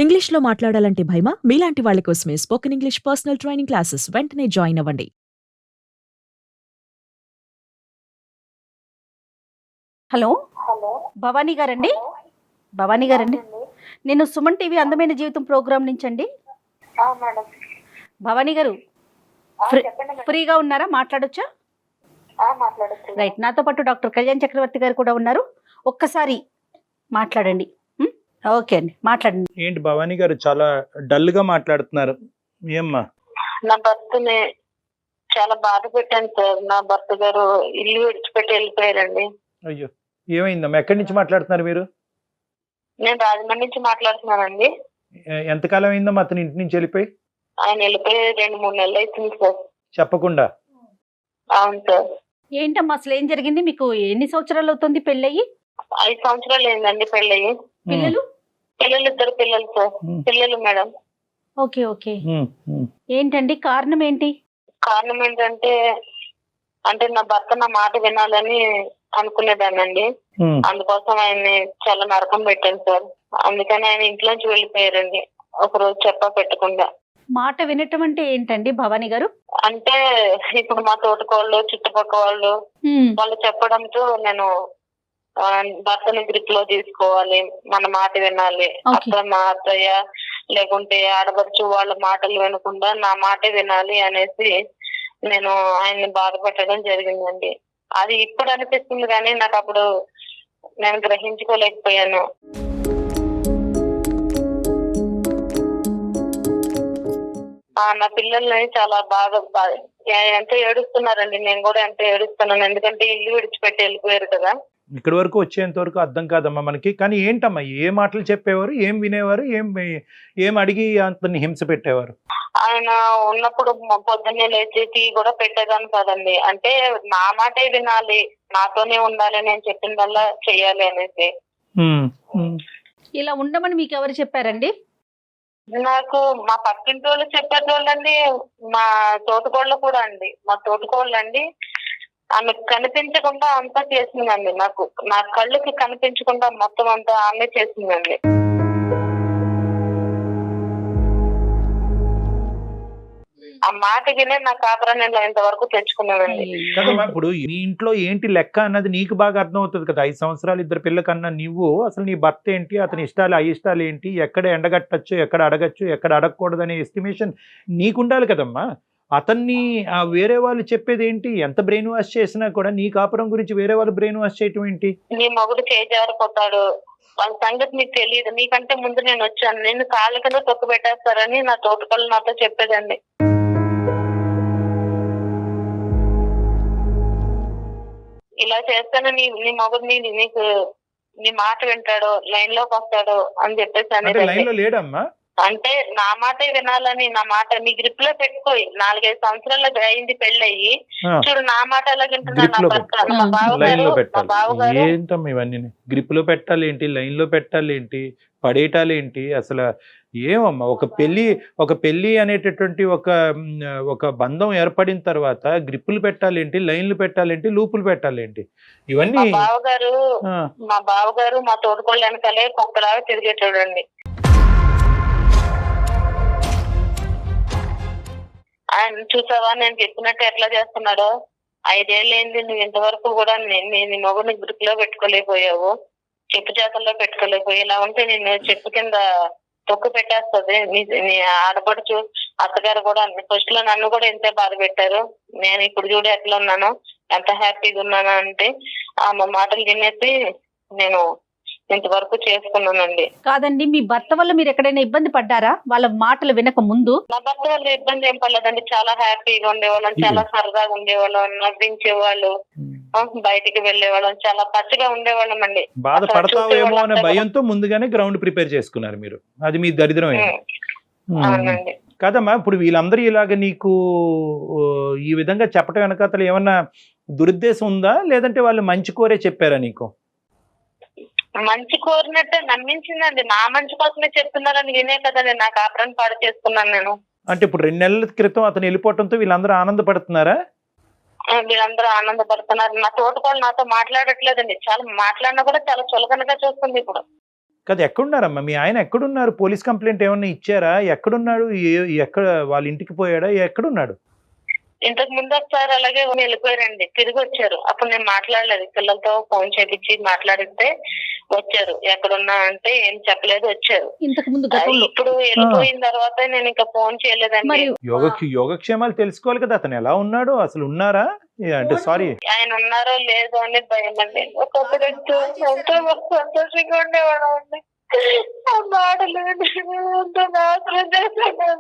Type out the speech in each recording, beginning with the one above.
ఇంగ్లీష్‌లో మాట్లాడాలంటే భయమా? మీలాంటి వాళ్ళ కోసమే spoken English personal training classes వెంటనే జాయిన్ అవ్వండి. హలో హలో భవానీ గారండి? హలో భవానీ గారండి, అవునండి. నేను సుమన్ టీవీ అందమైన జీవితం ప్రోగ్రామ్ నుంచి అండి. మేడం. భవానీ గారు ఫ్రీ చెప్పండి మేడం. ఫ్రీగా ఉన్నారా? మాట్లాడొచ్చా? మాట్లాడచ్చు. రైట్, నాతో పాటు డాక్టర్ కళ్యాణ్ చక్రవర్తి గారు కూడా ఉన్నారు. ఒక్కసారి మాట్లాడండి. ఓకే అండి, మాట్లాడండి. ఏంటి భవానీ గారు చాలా డల్ గా మాట్లాడుతున్నారు? ఏమ్మా? నా భర్తని చాలా బాధ పెట్టాను సార్. నా భర్త గారు ఇల్లు విడిచిపెట్టి వెళ్ళిపోయారండి. అయ్యో, ఏమైందమ్మా? ఎక్కడి నుంచి మాట్లాడుతున్నారు మీరు? నేను రాజమండ్రి నుంచి మాట్లాడుతున్నానండి. ఎంతకాలం అయిందమ్మా అతని ఇంటి నుంచి వెళ్ళిపోయి? ఆయన వెళ్ళిపోయి 2-3 నెలలు అవుతుంది సార్. చెప్పకుండా? అవును సార్. ఏంటమ్మా అసలు ఏం జరిగింది? మీకు ఎన్ని సంవత్సరాలు అవుతుంది పెళ్ళయి? 5 సంవత్సరాలు అయిందండి పెళ్ళయి. పిల్లలు? పిల్లలు 2 పిల్లలు సార్. పిల్లలు మేడం. Okay okay. ఏంటండి కారణం ఏంటి? కారణం ఏంటంటే నా భర్త నా మాట వినాలని అనుకునేదానండి. అందుకోసం ఆయన్ని చాలా నరకం పెట్టాను సార్. అందుకని ఆయన ఇంట్లోంచి వెళ్ళిపోయారండి ఒక రోజు చెప్పా పెట్టకుండా. మాట వినటం అంటే ఏంటండి భవానీ గారు? అంటే ఇప్పుడు మా తోటకోళ్ళు చుట్టుపక్కల వాళ్ళు చెప్పడంతో నేను భర్తని గ్రిప్ లో తీసుకోవాలి, మన మాట వినాలి, అత్త మా అత్తయ్య లేకుంటే ఆడపడుచు వాళ్ళ మాటలు వినకుండా నా మాటే వినాలి అనేసి నేను ఆయన్ని బాధ పెట్టడం జరిగిందండి. అది ఇప్పుడు అనిపిస్తుంది కానీ నాకు అప్పుడు నేను గ్రహించుకోలేకపోయాను. నా పిల్లల్ని చాలా బాగా ఎంతో ఏడుస్తున్నారండి. నేను కూడా ఎంతో ఏడుస్తున్నాను, ఎందుకంటే ఇల్లు విడిచిపెట్టి వెళ్ళిపోయారు కదా. ఇక్కడి వరకు వచ్చేంత వరకు అర్థం కాదమ్మా మనకి. కానీ ఏంటమ్మా, ఏ మాటలు చెప్పేవారు, ఏం వినేవారు, ఏం అడిగి అతన్ని హింస పెట్టేవారు? ఆయన ఉన్నప్పుడు పొద్దున్నే లేచి టీ కూడా పెట్టేదాన్ని కదండి. అంటే నా మాటే వినాలి, నాతోనే ఉండాలి, నేను చెప్పిందల్లా చెయ్యాలి అనేసి. ఇలా ఉండమని మీకు ఎవరు చెప్పారండి? నాకు మా పక్కింటి వాళ్ళు చెప్పేటోళ్ళండి, మా తోటకోళ్ళు కూడా అండి. మా తోటకోళ్ళు అండి ఆమె కనిపించకుండా అంతా చేసిందండి. నా కళ్ళకి కనిపించకుండా మొత్తం అంతా ఆమె చేసిందండి. ఆ మాట వినే నా కాపురాన్ని ఇంతవరకు తెచ్చుకున్నానండి. కదమ్మా, ఇప్పుడు నీ ఇంట్లో ఏంటి లెక్క అన్నది నీకు బాగా అర్థం అవుతుంది కదా. 5 సంవత్సరాలు 2 పిల్ల కన్నా నువ్వు అసలు నీ భర్త ఏంటి, అతని ఇష్టాలు అయిష్టాలు ఏంటి, ఎక్కడ ఎండగట్టచ్చు, ఎక్కడ అడగచ్చు, ఎక్కడ అడగకూడదు అనే ఎస్టిమేషన్ నీకుండాలి కదమ్మా. అతన్ని వేరే వాళ్ళు చెప్పేది ఏంటి? ఎంత బ్రెయిన్ వాష్ చేసినా కూడా నీ కాపురం గురించి వేరే వాళ్ళు బ్రెయిన్ వాష్ చేయటం ఏంటి? నీ మొగుడు చేజారిపోతాడు, వాళ్ళ సంగతి నీకు తెలియదు, నీకంటే ముందు నేను వచ్చాను, నేను కాళ్ళ కింద తొక్కు పెట్టేస్తారని నా తోటకళ్ళు నాతో చెప్పేదండి. ఇలా చేస్తాను నీ మొగుడు నీకు నీ మాట వింటాడు, లైన్ లోకి వస్తాడు అని చెప్పేసి లేడమ్మా. అంటే నా మాటే వినాలని, నా మాట నీ గ్రిప్ లో పెట్టుకోయి. 4-5 సంవత్సరాలు అయింది పెళ్ళయి, చూడు నా మాట ఎలా వింటున్నాను. ఏంటమ్మా ఇవన్నీ? గ్రిప్ లో పెట్టాలి ఏంటి, లైన్ లో పెట్టాలి ఏంటి, పడేయటాలు ఏంటి అసలు? ఏమమ్మా, ఒక పెళ్లి అనేటటువంటి ఒక బంధం ఏర్పడిన తర్వాత గ్రిప్పులు పెట్టాలేంటి, లైన్లు పెట్టాలేంటి, లూపులు పెట్టాలేంటి? ఇవన్నీ మా బావగారు మా తోడుకోళ్ళు వెనకాలే కుక్కలాగా తిరిగేటోడండి. ఆయన చూసావా నేను చెప్పినట్టు ఎట్లా చేస్తున్నాడో? 5 ఏళ్ళు ఏంది నువ్వు ఇంతవరకు కూడా నీ మొగుడిని గ్రిప్ లో పెట్టుకోలేకపోయావు, చెప్పు చేతల్లో పెట్టుకోలేకపోయి. ఇలా ఉంటే నేను చెప్పు కింద తొక్కు పెట్టేస్తుంది. నీ ఆడపడుచు అత్తగారు కూడా ఫస్ట్ లో నన్ను కూడా ఎంతో బాధ పెట్టారు. నేను ఇప్పుడు చూడు ఎట్లా ఉన్నాను, ఎంత హ్యాపీగా ఉన్నాను అంటే మా మాటలు తినేసి నేను ఇంతవరకు చేసుకున్నానండి. కాదండి, మీ భర్త వల్ల మీరు ఎక్కడైనా ఇబ్బంది పడ్డారా వాళ్ళ మాటలు వినక ముందు? నా భర్త వల్ల ఇబ్బంది ఏం పడలేదండి. చాలా హ్యాపీగా ఉండేవాళ్ళం, చాలా సరదాగా ఉండేవాళ్ళం, నవ్వించేవాళ్ళు, బయటికి వెళ్ళేవాళ్ళం, చాలా పచ్చిగా ఉండేవాళ్ళం అండి. బాధపడతావేమో అనే భయంతో ముందుగానే గ్రౌండ్ ప్రిపేర్ చేసుకున్నారు మీరు. అది మీ దరిద్రం అవునండి. కదమ్మా, ఇప్పుడు వీళ్ళందరూ ఇలాగ నీకు ఈ విధంగా చెప్పడం వెనకాతలు ఏమన్నా దురుద్దేశం ఉందా, లేదంటే వాళ్ళు మంచి కోరే చెప్పారా నీకు? మంచి కోరినట్టే నమ్మించిందండి. నా మంచి కోసమే చెప్తున్నారని వినే కదండి నా కాపురాన్ని పాడు చేసుకున్నాను నేను. అంటే ఇప్పుడు 2 నెలల క్రితం అతను వెళ్ళిపోవడంతో వీళ్ళందరూ ఆనందపడుతున్నారా? వీళ్ళందరూ ఆనందపడుతున్నారు. నా తోటకోళ్ళు నాతో మాట్లాడట్లేదండి. చాలా మాట్లాడినా కూడా చాలా చులకనగా చూస్తుంది ఇప్పుడు. కదా ఎక్కడున్నారమ్మా మీ ఆయన? ఎక్కడున్నారు? పోలీస్ కంప్లైంట్ ఏమన్నా ఇచ్చారా? ఎక్కడున్నాడు? ఎక్కడ వాళ్ళ ఇంటికి పోయాడా? ఎక్కడున్నాడు? ఇంతకు ముందు ఒకసారి అలాగే వెళ్ళిపోయారండి, తిరిగి వచ్చారు. అప్పుడు నేను మాట్లాడలేదు, పిల్లలతో ఫోన్ చేపించి మాట్లాడితే వచ్చారు. ఎక్కడున్నా అంటే ఏం చెప్పలేదు, వచ్చారు. ఇంతకు ముందు గతంలో ఇప్పుడు వెళ్ళిపోయిన తర్వాత నేను ఇంకా ఫోన్ చేయలేదండి. మరి యోగక్షేమాలు తెలుసుకోవాలి కదా, అతను ఎలా ఉన్నాడు, అసలు ఉన్నారా అంటే సారీ ఆయన ఉన్నారో లేదో అని భయం అండి. ఒకప్పుడు ఎంతో సంతోషంగా ఉండేవాడు అండి. ఆ మాటలు ఎంతో నాశనం చేశాడు.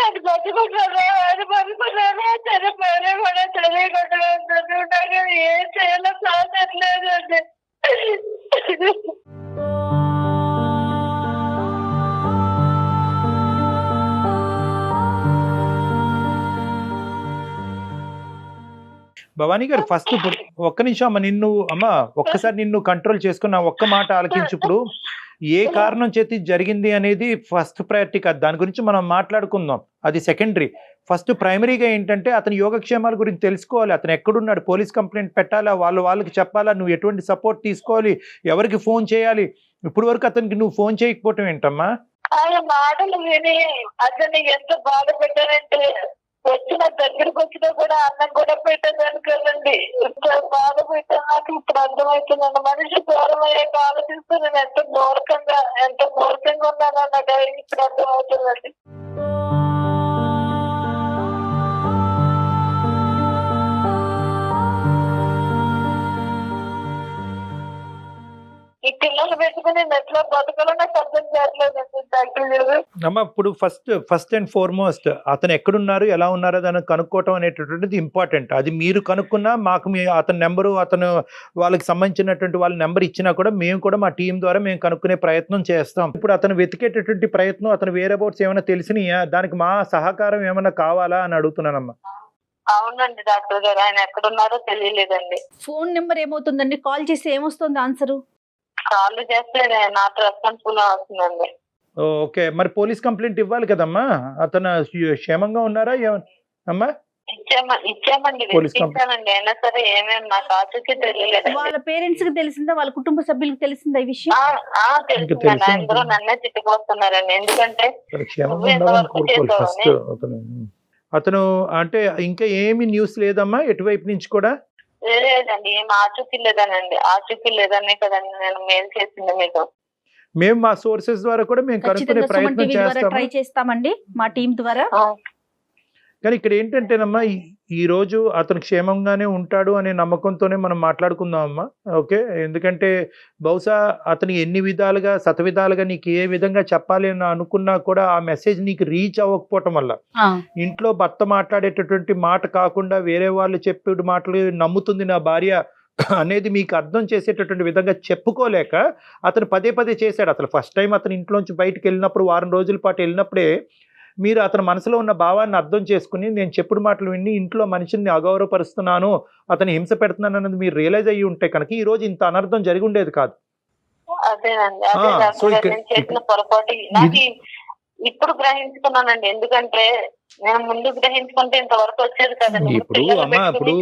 అది బతుకుంటారా, అది బతుకున్నారా, చనిపోయినా కూడా తెలియకుండా నాకు ఏం చేయాలో సాధట్లేదండి. భవానీ గారు ఫస్ట్ ఇప్పుడు ఒక్క నిమిషం అమ్మ, ఒక్కసారి నిన్ను కంట్రోల్ చేసుకున్న ఒక్క మాట ఆలకించు. ఇప్పుడు ఏ కారణం చేతి జరిగింది అనేది ఫస్ట్ ప్రయారిటీ కాదు, దాని గురించి మనం మాట్లాడుకుందాం, అది సెకండరీ. ఫస్ట్ ప్రైమరీగా ఏంటంటే అతని యోగక్షేమాల గురించి తెలుసుకోవాలి. అతను ఎక్కడున్నాడు, పోలీస్ కంప్లైంట్ పెట్టాలా, వాళ్ళకి చెప్పాలా, నువ్వు ఎటువంటి సపోర్ట్ తీసుకోవాలి, ఎవరికి ఫోన్ చేయాలి. ఇప్పుడు వరకు అతనికి నువ్వు ఫోన్ చేయకపోవటం ఏంటమ్మా? ఆయన మాటలు విని అతన్ని ఎంత బాధ పెట్టారంటే వచ్చిన దగ్గరకు వచ్చినా కూడా అన్నం కూడా పెట్టేదాన్ని కదండి. ఇంత బాధ పెట్టా నాకు ఇప్పుడు అర్థమవుతుందండి. మనిషి దూరం అయ్యాక ఆలోచిస్తూ నేను ఎంత మూర్ఖంగా ఉన్నాను అన్నట్టు ఇప్పుడు అర్థమవుతుందండి. ఈ పిల్లలు పెట్టుకుని ఎట్లా బతకాలో నాకు అర్థం చేయట్లేదండి డాక్టర్ గారు. అమ్మ ఇప్పుడు ఫస్ట్ అండ్ ఫార్మోస్ట్ అతను ఎక్కడున్నారు, ఎలా ఉన్నారో దాన్ని కనుక్కోవటం అనేటటువంటిది ఇంపార్టెంట్. అది మీరు కనుక్కున్నా మాకు అతని నెంబరు, అతను వాళ్ళకి సంబంధించినటువంటి వాళ్ళ నెంబర్ ఇచ్చినా కూడా మేము కూడా మా టీం ద్వారా మేము కనుక్కునే ప్రయత్నం చేస్తాం. ఇప్పుడు అతను వెతికేటటువంటి ప్రయత్నం, అతను వేరే అబౌట్స్ ఏమైనా తెలిసినాయా, దానికి మా సహకారం ఏమైనా కావాలా అని అడుగుతున్నానమ్మా. అవునండి డాక్టర్ గారు, ఆయన ఎక్కడున్నారో తెలియలేదండి. ఫోన్ నెంబర్ ఏమవుతుందండి, కాల్ చేసి ఏమొస్తుంది ఆన్సరు? కాల్ చేస్తే నాట్ రెస్పాన్సిబుల్ వస్తుందండి. ఓకే, మరి పోలీస్ కంప్లైంట్ ఇవ్వాలి కదమ్మా. అతను క్షేమంగా ఉన్నారా అమ్మా? ఇచ్చామండి, ఇచ్చానండి. అయినా సరే ఏమేమి నాకు ఆచూకీ తెలియలేదు. వాళ్ళ పేరెంట్స్ కి తెలిసిందా, వాళ్ళ కుటుంబ సభ్యులకు తెలిసిందా ఈ విషయం? తెలిసిందండి. అందరూ నన్నే తిట్టుకొస్తున్నారండి. ఎందుకంటే అతను అంటే ఇంకా ఏమి న్యూస్ లేదమ్మా ఎటువైపు నుంచి కూడా? లేదండి, ఏం ఆచూకీ లేదనే కదండి నేను మెయిల్ చేసింది మీకు. మేము మా సోర్సెస్ ద్వారా కూడా మేము కనుక్కునే ప్రయత్నం ట్రై చేస్తామండి మా టీం ద్వారా. కానీ ఇక్కడ ఏంటంటేనమ్మా, ఈ రోజు అతను క్షేమంగానే ఉంటాడు అనే నమ్మకంతోనే మనం మాట్లాడుకుందాం అమ్మా. ఓకే, ఎందుకంటే బహుశా అతను ఎన్ని విధాలుగా శతవిధాలుగా నీకు ఏ విధంగా చెప్పాలి అని అనుకున్నా కూడా ఆ మెసేజ్ నీకు రీచ్ అవ్వకపోవటం వల్ల, ఇంట్లో భర్త మాట్లాడేటటువంటి మాట కాకుండా వేరే వాళ్ళు చెప్పే మాటలు నమ్ముతుంది నా భార్య అనేది మీకు అర్థం చేసేటటువంటి విధంగా చెప్పుకోలేక అతను పదే చేశాడు. అసలు ఫస్ట్ టైం అతను ఇంట్లోంచి బయటకు వెళ్ళినప్పుడు, వారం రోజుల పాటు వెళ్ళినప్పుడే మీరు అతని మనసులో ఉన్న భావాన్ని అర్థం చేసుకుని, నేను చెప్పుడు మాటలు విని ఇంట్లో మనిషిని అగౌరవపరుస్తున్నాను, అతను హింస పెడుతున్నాను అన్నది మీరు రియలైజ్ అయ్యి ఉంటే కనుక ఈ రోజు ఇంత అనర్థం జరిగి ఉండేది కాదు. చేసిన పొరపాటు ఇప్పుడు గ్రహించుకున్నానండి. ఎందుకంటే నేను ముందు గ్రహించుకుంటే ఇంతవరకు వచ్చేది కదండి. ఇప్పుడు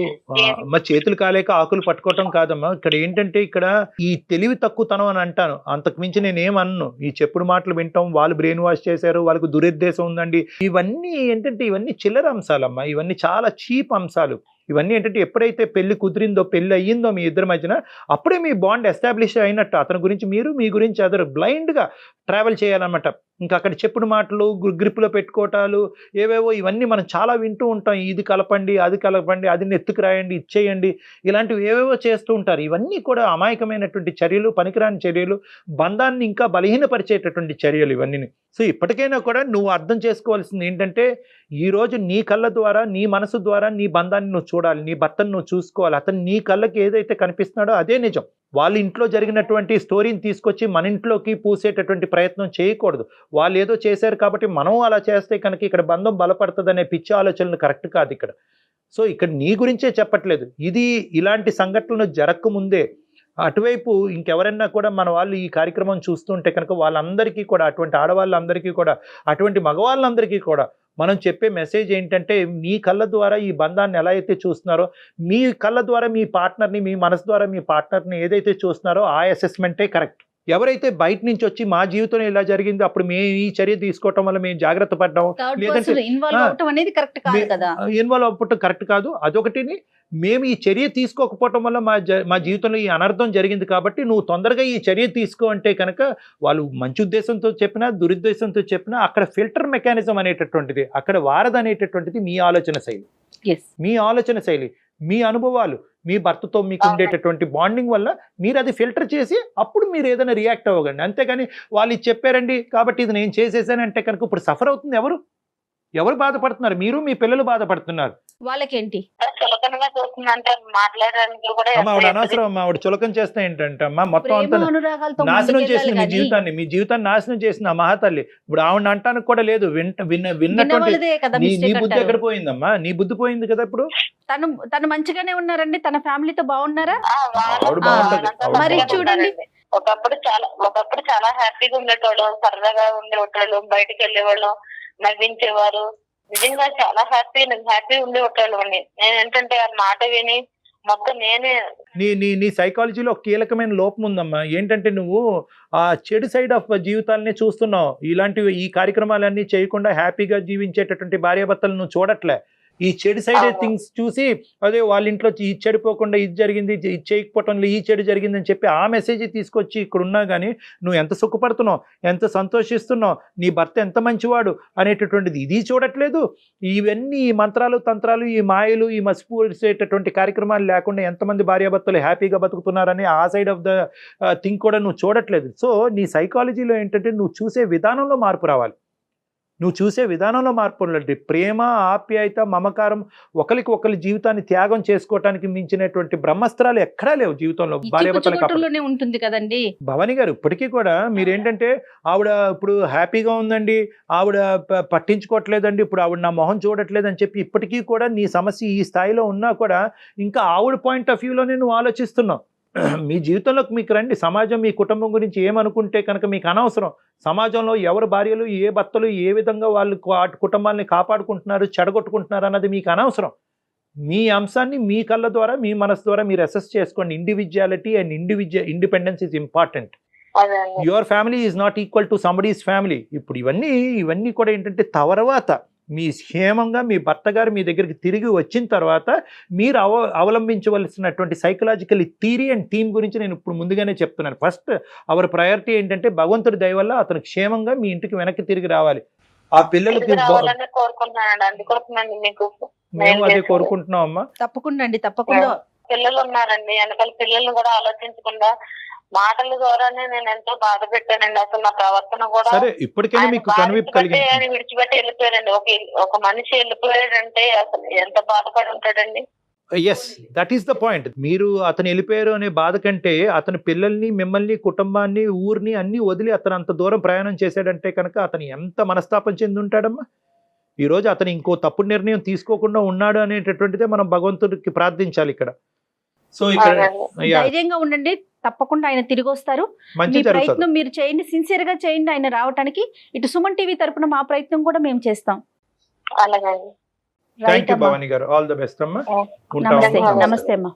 అమ్మ చేతులు కాలేక ఆకులు పట్టుకోవటం కాదమ్మా. ఇక్కడ ఏంటంటే ఇక్కడ ఈ తెలివి తక్కువతనం అని అంటాను, అంతకు మించి నేను ఏమన్ను. ఈ చెప్పుడు మాటలు వింటాం, వాళ్ళు బ్రెయిన్ వాష్ చేశారు, వాళ్ళకు దురుద్దేశం ఉందండి, ఇవన్నీ ఏంటంటే ఇవన్నీ చిల్లర అంశాలమ్మా. ఇవన్నీ చాలా చీప్ అంశాలు. ఇవన్నీ ఏంటంటే ఎప్పుడైతే పెళ్లి కుదిరిందో, పెళ్లి అయ్యిందో మీ ఇద్దరి మధ్యన, అప్పుడే మీ బాండ్ ఎస్టాబ్లిష్ అయినట్టు. అతని గురించి మీరు, మీ గురించి అదర్ బ్లైండ్గా ట్రావెల్ చేయాలన్నమాట. ఇంకా అక్కడ చెప్పుడు మాటలు, గ్రిప్లో పెట్టుకోవటాలు, ఏవేవో ఇవన్నీ మనం చాలా వింటూ ఉంటాం. ఇది కలపండి, అది కలపండి, అది నెత్తుకు రాయండి, ఇచ్చేయండి, ఇలాంటివి ఏవేవో చేస్తూ ఉంటారు. ఇవన్నీ కూడా అమాయకమైనటువంటి చర్యలు, పనికిరాని చర్యలు, బంధాన్ని ఇంకా బలహీనపరిచేటటువంటి చర్యలు ఇవన్నీ. సో ఇప్పటికైనా కూడా నువ్వు అర్థం చేసుకోవాల్సింది ఏంటంటే, ఈరోజు నీ కళ్ళ ద్వారా, నీ మనసు ద్వారా నీ బంధాన్ని నువ్వు చూడాలి, నీ భర్తను నువ్వు చూసుకోవాలి. అతను నీ కళ్ళకి ఏదైతే కనిపిస్తున్నాడో అదే నిజం. వాళ్ళ ఇంట్లో జరిగినటువంటి స్టోరీని తీసుకొచ్చి మన ఇంట్లోకి పూసేటటువంటి ప్రయత్నం చేయకూడదు. వాళ్ళు ఏదో చేశారు కాబట్టి మనం అలా చేస్తే కనుక ఇక్కడ బంధం బలపడుతుంది అనే పిచ్చి ఆలోచనలు కరెక్ట్ కాదు ఇక్కడ. సో ఇక్కడ నీ గురించే చెప్పట్లేదు, ఇది ఇలాంటి సంఘటనలు జరగకముందే అటువైపు ఇంకెవరన్నా కూడా మన వాళ్ళు ఈ కార్యక్రమం చూస్తుంటే కనుక వాళ్ళందరికీ కూడా, అటువంటి ఆడవాళ్ళందరికీ కూడా, అటువంటి మగవాళ్ళందరికీ కూడా మనం చెప్పే మెసేజ్ ఏంటంటే, మీ కళ్ళ ద్వారా ఈ బంధాన్ని ఎలా అయితే చూస్తున్నారో, మీ కళ్ళ ద్వారా మీ పార్ట్నర్ని, మీ మనసు ద్వారా మీ పార్ట్నర్ని ఏదైతే చూస్తున్నారో ఆ అసెస్మెంటే కరెక్ట్. ఎవరైతే బయట నుంచి వచ్చి మా జీవితంలో ఇలా జరిగింది, అప్పుడు మేము ఈ చర్య తీసుకోవటం వల్ల మేము జాగ్రత్త పడ్డాం, లేదంటే ఇన్వాల్వ్ అవటం అనేది కరెక్ట్ కాదు కదా. ఇన్వాల్వ్ అవ్వటం కరెక్ట్ కాదు. అదొకటిని, మేము ఈ చర్య తీసుకోకపోవటం వల్ల మా జీవితంలో ఈ అనర్థం జరిగింది కాబట్టి నువ్వు తొందరగా ఈ చర్య తీసుకో అంటే కనుక, వాళ్ళు మంచి ఉద్దేశంతో చెప్పినా దురుద్దేశంతో చెప్పినా అక్కడ ఫిల్టర్ మెకానిజం అనేటటువంటిది, అక్కడ వారధి అనేటటువంటిది మీ ఆలోచన శైలి, మీ ఆలోచన శైలి, మీ అనుభవాలు, మీ భర్తతో మీకు ఉండేటటువంటి బాండింగ్ వల్ల మీరు అది ఫిల్టర్ చేసి అప్పుడు మీరు ఏదైనా రియాక్ట్ అవ్వగండి. అంతేగాని వాళ్ళు ఇది చెప్పారండి కాబట్టి ఇది నేను చేసేసానంటే కనుక ఇప్పుడు సఫర్ అవుతుంది ఎవరు బాధపడుతున్నారు? మీరు, మీ పిల్లలు బాధపడుతున్నారు. వాళ్ళకేంటి చులకనగా చూస్తుందంటే మాట్లాడడానికి కూడా ఆవిడ అనవసరం అమ్మా, ఆవిడ చులకం చేస్తే ఏంటంటే అమ్మా, మొత్తం అంతా అనురాగాలతో నాశనం చేసింది మీ జీవితాన్ని నాశనం చేసింది ఆ మహాతల్లి. ఇప్పుడు ఆవిడ అంటానికి కూడా లేదు, విన్నటువంటి నీ బుద్ధి ఎక్కడ పోయిందమ్మా? నీ బుద్ధి పోయింది కదా. ఇప్పుడు తను మంచిగానే ఉన్నారండి, తన ఫ్యామిలీతో బాగున్నారా? మరి చూడండి, ఒకప్పుడు చాలా హ్యాపీగా ఉండేటోళ్ళు, సరదాగా ఉండేవాళ్ళు, బయటకు వెళ్ళేవాళ్ళు, నవ్వించేవారు, నిజంగా చాలా హ్యాపీ ఉండేవాళ్ళు అండి. నేను ఏంటంటే ఆ మాట విని మొత్తం నేనే నీ సైకాలజీలో ఒక కీలకమైన లోపం ఉందమ్మా. ఏంటంటే నువ్వు ఆ చెడు సైడ్ ఆఫ్ జీవితాలని చూస్తున్నావు. ఇలాంటివి ఈ కార్యక్రమాలన్నీ చేయకుండా హ్యాపీగా జీవించేటటువంటి భార్యాభర్తలు నువ్వు చూడట్లే. ఈ చెడు సైడ్ థింగ్స్ చూసి, అదే వాళ్ళ ఇంట్లో ఇది చెడిపోకుండా ఇది జరిగింది, ఇది చేయకపోవటంలో ఈ చెడు జరిగిందని చెప్పి ఆ మెసేజ్ తీసుకొచ్చి ఇక్కడ ఉన్నా కానీ నువ్వు ఎంత సుఖపడుతున్నావు, ఎంత సంతోషిస్తున్నావు, నీ భర్త ఎంత మంచివాడు అనేటటువంటిది ఇది చూడట్లేదు. ఇవన్నీ ఈ మంత్రాలు, తంత్రాలు, ఈ మాయలు, ఈ మసిపూసేటటువంటి కార్యక్రమాలు లేకుండా ఎంతమంది భార్యాభర్తలు హ్యాపీగా బతుకుతున్నారని ఆ సైడ్ ఆఫ్ ద థింగ్ కూడా నువ్వు చూడట్లేదు. సో నీ సైకాలజీలో ఏంటంటే నువ్వు చూసే విధానంలో మార్పు రావాలి. ప్రేమ, ఆప్యాయత, మమకారం, ఒకరి జీవితాన్ని త్యాగం చేసుకోవటానికి మించినటువంటి బ్రహ్మాస్త్రాలు ఎక్కడా లేవు జీవితంలో. భార్యాభర్తలలోనే ఉంటుంది కదండి భవానీ గారు. ఇప్పటికీ కూడా మీరేంటంటే ఆవిడ ఇప్పుడు హ్యాపీగా ఉందండి, ఆవిడ పట్టించుకోవట్లేదండి, ఇప్పుడు ఆవిడ నా మొహం చూడట్లేదు అని చెప్పి ఇప్పటికీ కూడా నీ సమస్య ఈ స్థాయిలో ఉన్నా కూడా ఇంకా ఆవిడ పాయింట్ ఆఫ్ వ్యూలోనే నువ్వు ఆలోచిస్తున్నావు. మీ జీవితంలోకి మీకు రండి. సమాజం మీ కుటుంబం గురించి ఏమనుకుంటే కనుక మీకు అనవసరం. సమాజంలో ఎవరు భార్యలు, ఏ భర్తలు ఏ విధంగా వాళ్ళు కుటుంబాన్ని కాపాడుకుంటున్నారు, చెడగొట్టుకుంటున్నారు అన్నది మీకు అనవసరం. మీ అంశాన్ని మీ కళ్ళ ద్వారా, మీ మనసు ద్వారా మీరు అసెస్ చేసుకోండి. Individuality and independence is important. Your family is not equal to somebody's family. ఇప్పుడు ఇవన్నీ కూడా ఏంటంటే తర్వాత మీ క్షేమంగా మీ భర్త గారు మీ దగ్గరికి తిరిగి వచ్చిన తర్వాత మీరు అవలంబించవలసినటువంటి సైకలాజికల్ థియరీ అండ్ థీమ్ గురించి నేను ఇప్పుడు ముందుగానే చెప్తున్నాను. ఫస్ట్ అవర్ ప్రయారిటీ ఏంటంటే భగవంతుడి దయ వల్ల అతను క్షేమంగా మీ ఇంటికి వెనక్కి తిరిగి రావాలి. ఆ పిల్లలకి మేము అదే కోరుకుంటున్నాం అమ్మా. తప్పకుండా పిల్లలు ఉన్నారండి, వెనకాల పిల్లల్ని కూడా ఆలోచించకుండా మాటల ద్వారానే నేను ఎంతో బాధ పెట్టానండి. అసలు నా ప్రవర్తన కూడా సరే ఇప్పటికైనా మీకు కనువిప్పు కలిగింది. ఆయన విడిచిపెట్టి వెళ్ళిపోయారండి. ఒక మనిషి వెళ్ళిపోయాడంటే అసలు ఎంత బాధపడి ఉంటాడండి. Yes, that is the point. మీరు అతను వెళ్ళిపోయారు అనే బాధ కంటే అతని పిల్లల్ని, మిమ్మల్ని, కుటుంబాన్ని, ఊరిని అన్ని వదిలి అతను అంత దూరం ప్రయాణం చేశాడంటే కనుక అతను ఎంత మనస్తాపం చెంది ఉంటాడమ్మా. ఈరోజు అతను ఇంకో తప్పుడు నిర్ణయం తీసుకోకుండా ఉన్నాడు అనేటటువంటిదే మనం భగవంతుడికి ప్రార్థించాలి ఇక్కడ. సో ఇక్కడ ధైర్యంగా ఉండండి, తప్పకుండా ఆయన తిరిగి వస్తారు. మీ ప్రయత్నం మీరు చేయండి, సిన్సియర్ గా చేయండి ఆయన రావడానికి. ఇటు సుమన్ టీవీ తరపున మా ప్రయత్నం కూడా మేము చేస్తాం. అలాగే థ్యాంక్ యూ భవానీ గారు. ఆల్ ద బెస్ట్ అమ్మా. నమస్తే అమ్మా.